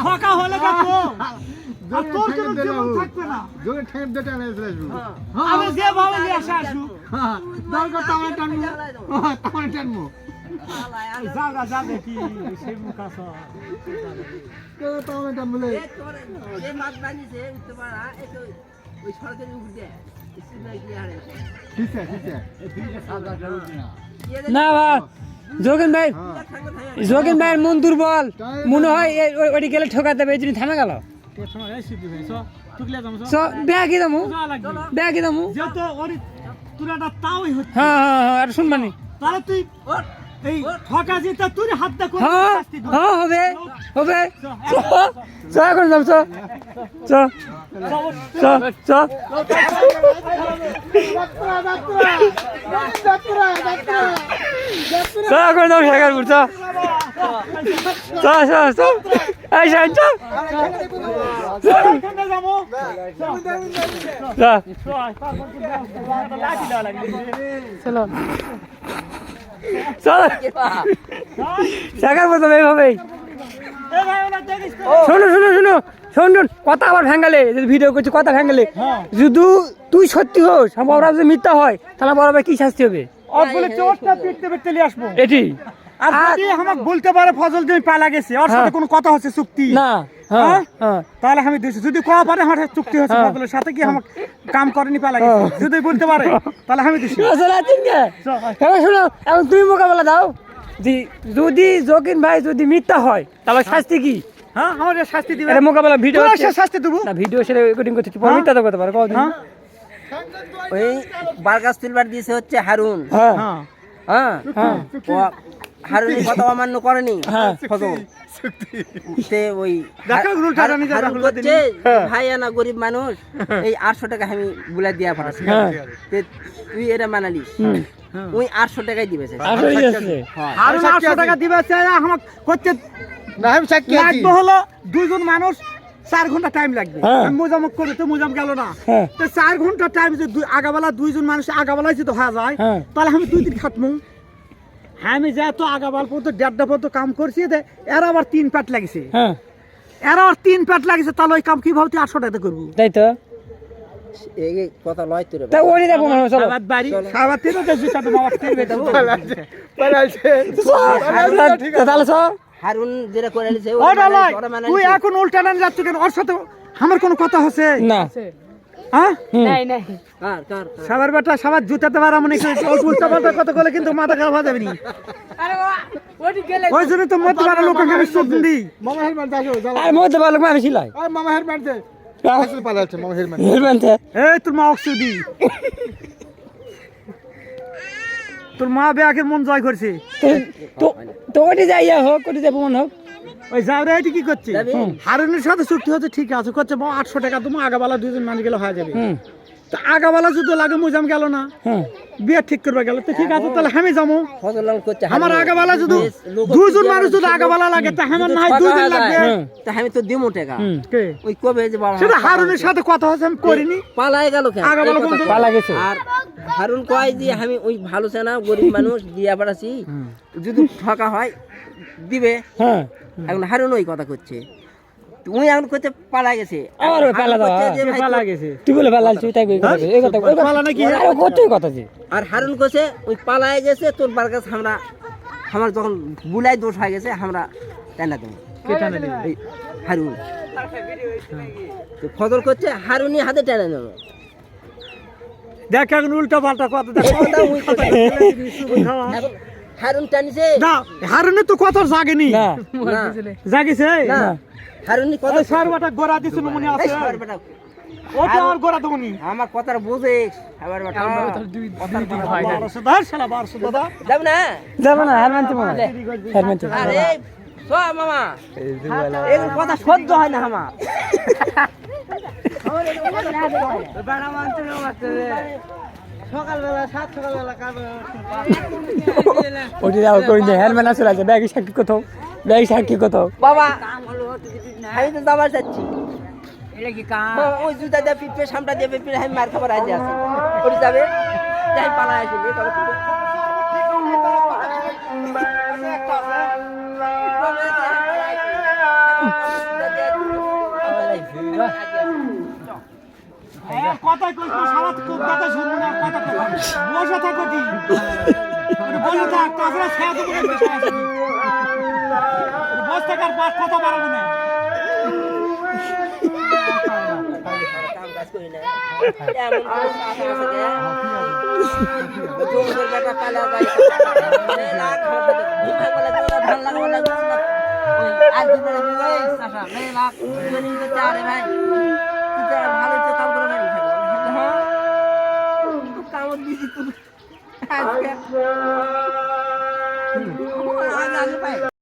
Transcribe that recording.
ঠকা হলে তো তোর কোনো জীবন থাকবে না। জোরে ঠেপ দে টানে আসবো। আমি যে ভাবে নিয়ে আসু দরকার টানে টানবো। যাওগা যাবে কি সে মুখাস কে টানে টানবলে। এই মাছ বানিয়েছে উঠতে পারা এই তো ওই সরকারি উপর দিয়ে সিনাই দিয়ে হারে ঠিক আছে। না ভাই যোগেন ভাইয়ের মন দুর্বল মনে হয় ওই গেলে ঠকাতে হবে এই জন্য থামে গেল ব্যাগই দামু যেহেতু ওর তুলাটা তাওই হচ্ছে। হ্যাঁ হ্যাঁ হ্যাঁ আর শুনবানি তাহলে তুই এই ঠকা যেটা তুই হাত দা করে হ্যাঁ শাস্তি দিবি। হ্যাঁ হবে চ এখন যাম চ চ চ চ চ এখন যাম শেখারপুর চ চ চ চ এই শাইন চ এখানে যাবো। চ লাঠি দেওয়া লাগবে। চলো চলো শেখারপুর তো এইভাবেই এ ভাই ওরা দেখিস তো। শুনুন কথা আবার ভেঙ্গালে যদি ভিডিও করছি কথা ভেঙ্গালে যদি তুই সত্যি হোস আমার ওরা যদি মিথ্যা হয় তাহলে বরাবর কি শাস্তি হবে ওর বলে চোরটা পিটতে নিয়ে আসবো। এটি আর যদি আমাকে বলতে পারে ফজল তুমি পালা গেছে ওর সাথে কোনো কথা হচ্ছে চুক্তি না হ্যাঁ হ্যাঁ তাহলে আমি দিছি। যদি কোয়া পারে আমার সাথে চুক্তি হচ্ছে ফজলের সাথে কি আমাকে কাম করেনি পালা গেছে যদি বলতে পারে তাহলে আমি দিছি। এবার শোনো এখন তুমি মোকাবেলা দাও যদি জকিন ভাই যদি মিথ্যা হয় তাহলে শাস্তি কি হ্যাঁ আমার শাস্তি দিবে। এটা মোকাবেলা ভিডিও তোরা সে শাস্তি দেবো। না ভিডিও সেটা রেকর্ডিং করতে মিথ্যা তো করতে পারে কদিন ওই বারগাছ তুলবার দিয়েছে হচ্ছে হারুন। হ্যাঁ হ্যাঁ হ্যাঁ ও হারুন কথা অমান্য করেনি হ্যাঁ ফজল তে ওই দেখা উল্টা জানি যা হারুন রাহুল করছে ভাই আনা গরিব মানুষ এই 800 টাকা আমি বুলা দিয়া পাঠাচ্ছি হ্যাঁ তে তুই এটা মানালিস ওই 800 টাকাই দিবে সে। আসলে আছে হারুন 800 টাকা দিবে চাই আমাকে করতে না আমি সাক্ষী আছি। লাগবে হলো দুইজন মানুষ 4 ঘন্টা টাইম লাগবে। হ্যাঁ। আমি মোজামক করে তো মোজাম গেল না। হ্যাঁ। তো 4 ঘন্টা টাইম যদি আগাবেলা দুইজন মানুষ আগাবেলায় যদি হয়ে যায় হ্যাঁ। তাহলে আমি 2 দিন খাটমু। আমি যা তো আগাবাল পর্যন্ত 1.5 পর্যন্ত কাম করছি এর আবার 3 প্যাট লাগিছে। হ্যাঁ এর আবার 3 প্যাট লাগিছে তাহলে ওই কাম কিভাবে তুই 800 টাকা করবো? তাই তো এই কথা লয় তোরে তা ওরই দেখো মনে হয় চলো আবার বাড়ি আবার 3 টা জুতা তো মাওয়া থেকে দেবো। পালাইছে। তাহলে চ হারুন যেটা করে নিছে ওটা লয় তুই এখন উল্টা নাম যাচ্ছ কেন? ওর সাথে আমার কোনো কথা হচ্ছে না হ্যাঁ? কার কার সবার বেটা সবার জুতাতে পারা মনে করে উল্টা পাল্টা কথা বলে কিন্তু মাথা খারাপ হয়ে যাবে নি। ওই জন্য তো মধ্যে পাড়া লোককে আমি চোখ দিই। মামা হেলমেট দাও যাও। আর মধ্যে ভালো আমি ছিলাই ওই মামা হেলমেট দে। আসলে পালাইছে মামা হেলমেট। হেলমেটে এই তোর মা অক্সুদি তোর মা বেয়াকে মন জয় করছে। তো তো ওটি যাইয়া হোক ওটি যাবো মনে হোক ওই যাওরে এটি কি করছে? হারুনের সাথে চুক্তি হচ্ছে ঠিক আছে করছে 800 টাকা তুমি আগাবালা দুইজন মানুষ গেলে হয়ে যাবে। তা আগাবালা যদি লাগে মুজাম গেল না হ্যাঁ বিয়ে ঠিক করবে গেল তো ঠিক আছে তাহলে আমি যাবো। ফজল করছে আমার আগাবালা যদি দুইজন মানুষ যদি আগাবালা লাগে তা আমার না হয় 2 দিন লাগবে। তা আমি তো দিমু টাকা কে? ওই কবে যে বাবা সেটা হারুনের সাথে কথা হচ্ছে আমি করিনি। পালাই গেল কেন আগাবালা এই কথা বন্ধু কয়। পালা গেছে আর হারুন কয় যে আমি ওই ভালো সেনা গরিব মানুষ দিয়া পাঠাচ্ছি যদি ঠকা হয় দিবে। হ্যাঁ এখন হারুন ওই কথা করছে তুই এখন করতে পালা গেছে আমার ওই পালা দাও, করছে যে ভাই পালা তো- গেছে তুই বলে পালালছিস তাই কই কথা এই কথা পালা নাকি? আরে কতই কথা যে আর হারুন করছে ওই পালায় গেছে তোর বারগাছ আমরা আমার যখন বুলাই দোষ হয়ে গেছে আমরা টানা দেবো কে টানে দিবে? এই হারুন তো ফজল করছে হারুনই হাতে টানা দেবো দেখ এখন উল্টা পাল্টা কথা দেখ। এখন হারুন টানিছে না হারুনের তো কথা জাগেনি। না না জাগিছে না হারুনই কথা ওই সারবাটা গোড়া দিছিল মনে আছে। ওটা আর গোড়া দমনি। আমার কথাটা বুঝে আবার বেটা ধর শালা 1200 দাদা। যাব না যাবো না হেলমেট মনে হেলমেট আরে সো মামা এই কথা সহ্য হয় না আমার সকালবেলা সকালবেলা ওটি যাও কই দে হেলমেট আসলে আছে ব্যাগ সাক্ষী কোথাও ব্যাগ সাক্ষী কোথাও বাবা আমি তো যাবার চাচ্ছি ওই জুতা দিয়ে পিপে সামটা দিয়ে পিপে আমি মার খাবার আজ আছি ওটি যাবে যাই পালা আসবে তবে কথা কইস না সারা কথা শুনবো না কথা কই বসে থাকো কি বসে থাক তাছাড়া খেয়া দেবো না বিষয় আছে বসে থাকার পাঁচ কথা পারবো না কাম কাজ করি না এমন কোনো আশা আছে যে জোর করে বেটা পালা যায় না খাওয়া ঘুমাই বলে ধান লাগাবো না ওই আজ দিনে ওই সাশা মেয়ে লাখ জনি তো চারে ভাই তুই ভালো তো কাম করে না হ্যাঁ কাম দিছি তুই আজকে আগে ভাই